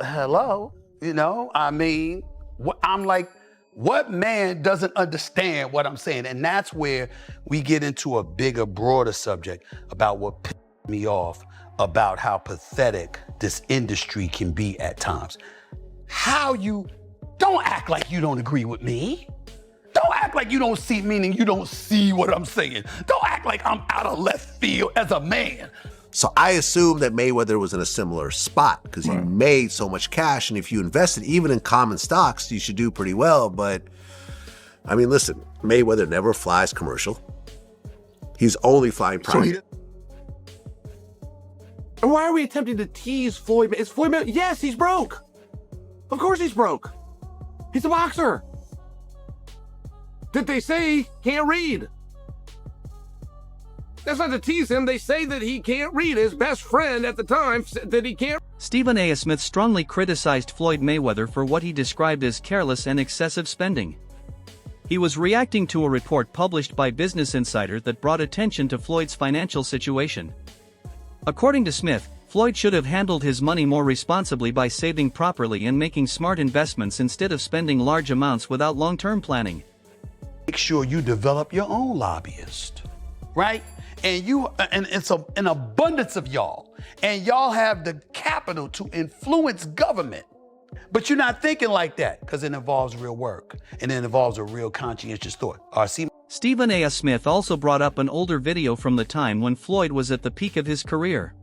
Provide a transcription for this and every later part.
hello, I mean, I'm like, what man doesn't understand what I'm saying? And that's where we get into a bigger, broader subject about what pissed me off about how pathetic this industry can be at times. Don't act like you don't agree with me. Don't act like you don't see, meaning you don't see what I'm saying. Don't act like I'm out of left field as a man. So I assumed that Mayweather was in a similar spot because he made so much cash, and if you invested even in common stocks, you should do pretty well. But I mean, listen, Mayweather never flies commercial. He's only flying private. And why are we attempting to tease Floyd? Is Floyd Mayweather? Yes, he's broke. Of course he's broke. He's a boxer. Did they say can't read? That's not to tease him. They say that he can't read. His best friend at the time said that he can't. Stephen A. Smith strongly criticized Floyd Mayweather for what he described as careless and excessive spending. He was reacting to a report published by Business Insider that brought attention to Floyd's financial situation. According to Smith, Floyd should have handled his money more responsibly by saving properly and making smart investments instead of spending large amounts without long-term planning. Make sure you develop your own lobbyist, right? And it's an abundance of y'all. And y'all have the capital to influence government. But you're not thinking like that because it involves real work and it involves a real conscientious thought. RC. Stephen A. Smith also brought up an older video from the time when Floyd was at the peak of his career.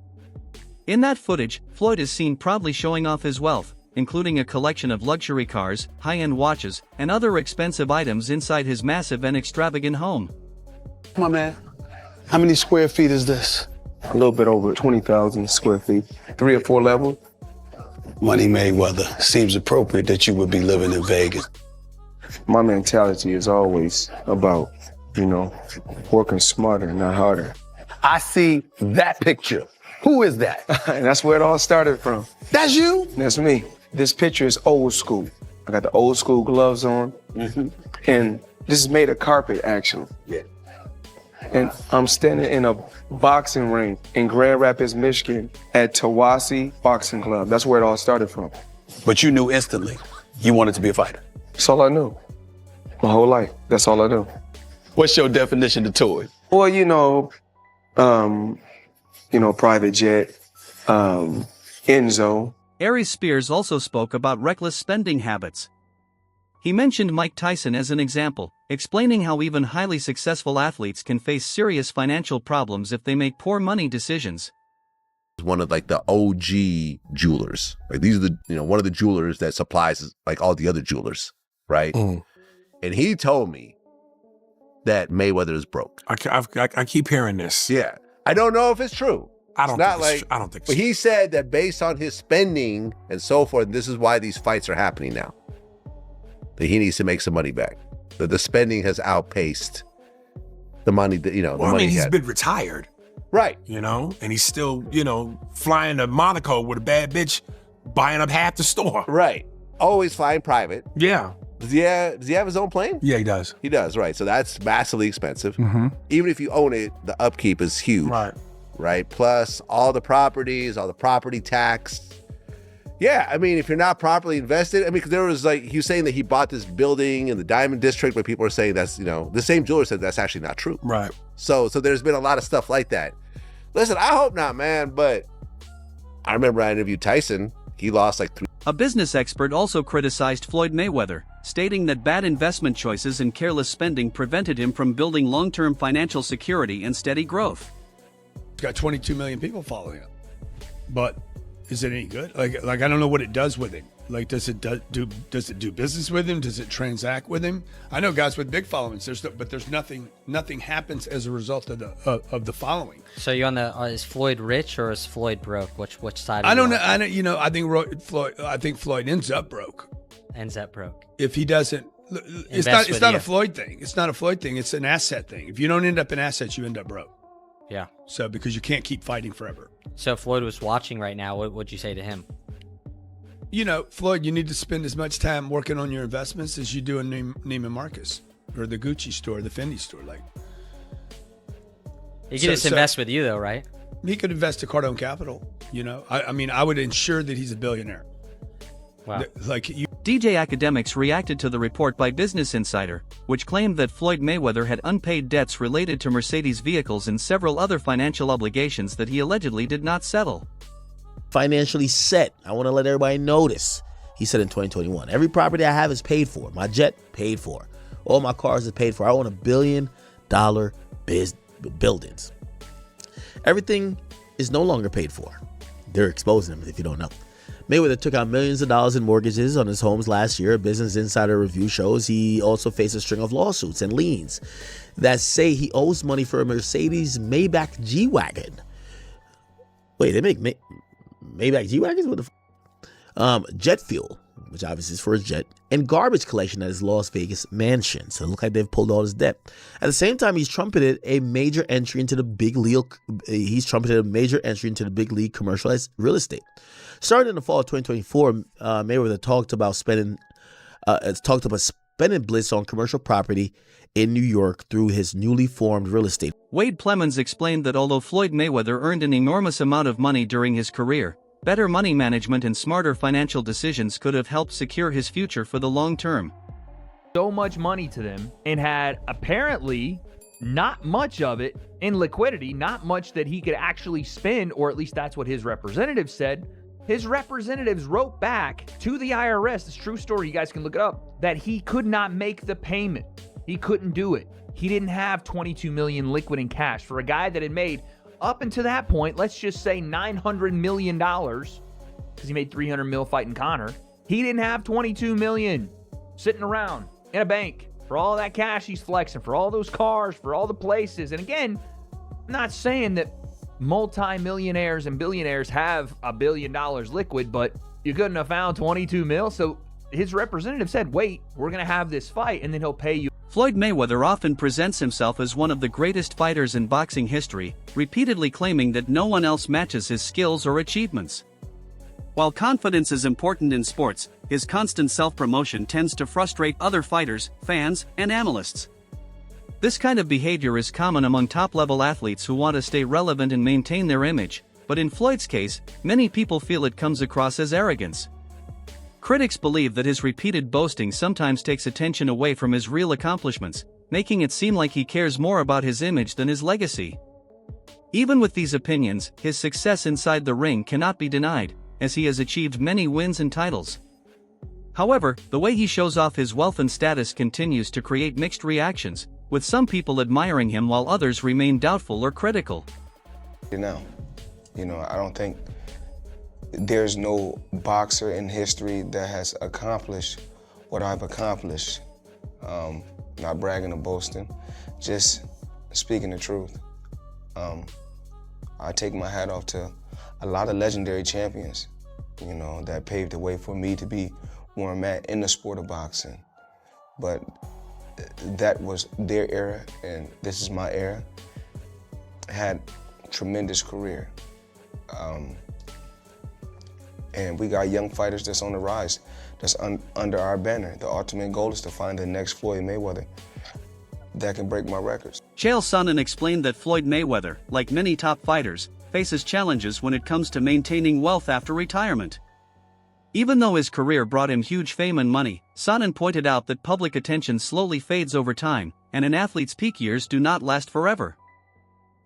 In that footage, Floyd is seen proudly showing off his wealth, including a collection of luxury cars, high-end watches, and other expensive items inside his massive and extravagant home. Come on, man. How many square feet is this? A little bit over 20,000 square feet, 3 or 4 levels. Money Mayweather, seems appropriate that you would be living in Vegas. My mentality is always about, working smarter, not harder. I see that picture. Who is that? And that's where it all started from. That's you? That's me. This picture is old school. I got the old school gloves on. And this is made of carpet, actually. Yeah. And I'm standing in a boxing ring in Grand Rapids, Michigan at Tawasi Boxing Club. That's where it all started from. But you knew instantly you wanted to be a fighter. That's all I knew. My whole life. That's all I knew. What's your definition of toy? Well, private jet, Enzo. Aries Spears also spoke about reckless spending habits. He mentioned Mike Tyson as an example, explaining how even highly successful athletes can face serious financial problems if they make poor money decisions. One of the OG jewelers. Like these are one of the jewelers that supplies like all the other jewelers, right? And he told me that Mayweather is broke. I keep hearing this. Yeah. I don't know if it's true. I don't think so. But he said that based on his spending and so forth, this is why these fights are happening now. That he needs to make some money back. That the spending has outpaced the money that, he's been retired. Right. And he's still, flying to Monaco with a bad bitch, buying up half the store. Right. Always flying private. Yeah. Does he have his own plane? Yeah, he does. He does, right. So that's massively expensive. Even if you own it, the upkeep is huge. Right. Plus all the properties, all the property tax. Yeah, I mean, if you're not properly invested, because there was he was saying that he bought this building in the Diamond District, but people are saying that's, the same jeweler said that's actually not true. Right. So there's been a lot of stuff like that. Listen, I hope not, man, but I remember I interviewed Tyson. He lost 3. A business expert also criticized Floyd Mayweather, stating that bad investment choices and careless spending prevented him from building long-term financial security and steady growth. He's got 22 million people following him. But is it any good? Like I don't know what it does with him. Does it do business with him? Does it transact with him? I know guys with big followings. But there's nothing happens as a result of the following. So you on the is Floyd rich or is Floyd broke? Which side? I don't know. I think Floyd ends up broke. Ends up broke. If he doesn't, it's not a Floyd thing. It's not a Floyd thing. It's an asset thing. If you don't end up in assets, you end up broke. Yeah. So because you can't keep fighting forever. So if Floyd was watching right now, what would you say to him? Floyd, you need to spend as much time working on your investments as you do in Neiman Marcus or the Gucci store, the Fendi store. He could just invest with you, though, right? He could invest to Cardone Capital. I would ensure that he's a billionaire. Wow. Like you. DJ Academics reacted to the report by Business Insider, which claimed that Floyd Mayweather had unpaid debts related to Mercedes vehicles and several other financial obligations that he allegedly did not settle. Financially set. I want to let everybody know this. He said in 2021, every property I have is paid for. My jet, paid for. All my cars are paid for. I own $1 billion buildings. Everything is no longer paid for. They're exposing him if you don't know. Mayweather took out millions of dollars in mortgages on his homes last year. A Business Insider review shows he also faced a string of lawsuits and liens that say he owes money for a Mercedes Maybach G-Wagon. Wait, they make Maybach G-Wagons? What the jet fuel, which obviously is for his jet, and garbage collection at his Las Vegas mansion. So it looks like they've pulled all his debt. At the same time, he's trumpeted a major entry into the big league. Commercial real estate. Starting in the fall of 2024, Mayweather talked about spending blitz on commercial property in New York through his newly formed real estate. Wade Plemons explained that although Floyd Mayweather earned an enormous amount of money during his career, better money management and smarter financial decisions could have helped secure his future for the long term. So much money to them and had apparently not much of it in liquidity, not much that he could actually spend, or at least that's what his representatives said. His representatives wrote back to the IRS, this true story, you guys can look it up, that he could not make the payment. He couldn't do it. He didn't have $22 million liquid in cash for a guy that had made, up until that point, let's just say $900 million, because he made $300 million fighting Conor. He didn't have $22 million sitting around in a bank for all that cash he's flexing, for all those cars, for all the places. And again, I'm not saying that multi-millionaires and billionaires have $1 billion liquid, but you couldn't have found 22 mil. So his representative said, wait, we're going to have this fight and then he'll pay you. Floyd Mayweather often presents himself as one of the greatest fighters in boxing history, repeatedly claiming that no one else matches his skills or achievements. While confidence is important in sports, his constant self-promotion tends to frustrate other fighters, fans, and analysts. This kind of behavior is common among top-level athletes who want to stay relevant and maintain their image, but in Floyd's case, many people feel it comes across as arrogance. Critics believe that his repeated boasting sometimes takes attention away from his real accomplishments, making it seem like he cares more about his image than his legacy. Even with these opinions, his success inside the ring cannot be denied, as he has achieved many wins and titles. However, the way he shows off his wealth and status continues to create mixed reactions, with some people admiring him while others remain doubtful or critical. I don't think there's no boxer in history that has accomplished what I've accomplished. Not bragging or boasting, just speaking the truth. I take my hat off to a lot of legendary champions, that paved the way for me to be where I'm at in the sport of boxing. But that was their era, and this is my era. Had tremendous career. And we got young fighters that's on the rise, that's under our banner. The ultimate goal is to find the next Floyd Mayweather that can break my records. Chael Sonnen explained that Floyd Mayweather, like many top fighters, faces challenges when it comes to maintaining wealth after retirement. Even though his career brought him huge fame and money, Sonnen pointed out that public attention slowly fades over time, and an athlete's peak years do not last forever.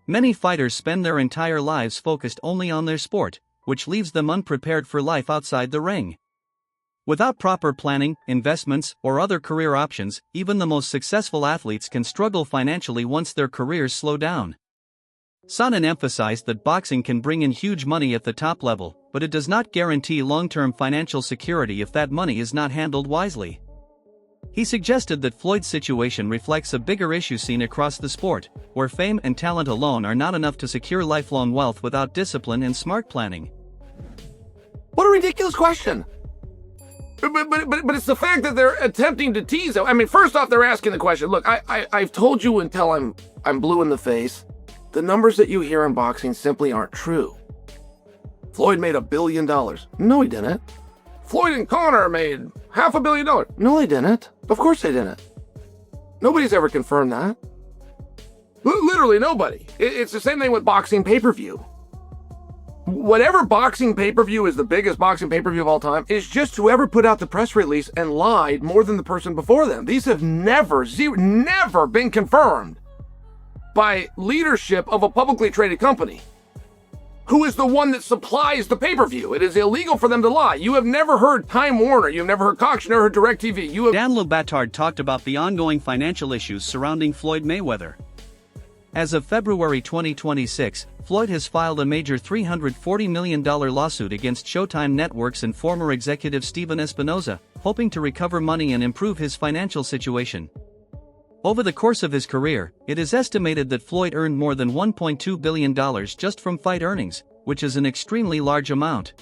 Many fighters spend their entire lives focused only on their sport, which leaves them unprepared for life outside the ring. Without proper planning, investments, or other career options, even the most successful athletes can struggle financially once their careers slow down. Sonnen emphasized that boxing can bring in huge money at the top level, but it does not guarantee long-term financial security if that money is not handled wisely. He suggested that Floyd's situation reflects a bigger issue seen across the sport, where fame and talent alone are not enough to secure lifelong wealth without discipline and smart planning. What a ridiculous question. But it's the fact that they're attempting to tease him. I mean, first off, they're asking the question. Look, I've told you until I'm blue in the face. The numbers that you hear in boxing simply aren't true. Floyd made $1 billion. No, he didn't. Floyd and Conor made $500 million. No, they didn't. Of course they didn't. Nobody's ever confirmed that. Literally nobody. It's the same thing with boxing pay-per-view. whatever boxing pay-per-view is the biggest boxing pay-per-view of all time is just whoever put out the press release and lied more than the person before them. These have never been confirmed by leadership of a publicly traded company, who is the one that supplies the pay-per-view. It is illegal for them to lie. You have never heard Time Warner, you've never heard Cox, you've never heard DirecTV. Dan Le Batard talked about the ongoing financial issues surrounding Floyd Mayweather. As of February 2026, Floyd has filed a major $340 million lawsuit against Showtime Networks and former executive Steven Espinoza, hoping to recover money and improve his financial situation. Over the course of his career, it is estimated that Floyd earned more than $1.2 billion just from fight earnings, which is an extremely large amount.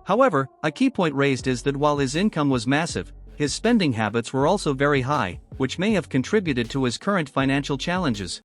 However, a key point raised is that while his income was massive, his spending habits were also very high, which may have contributed to his current financial challenges.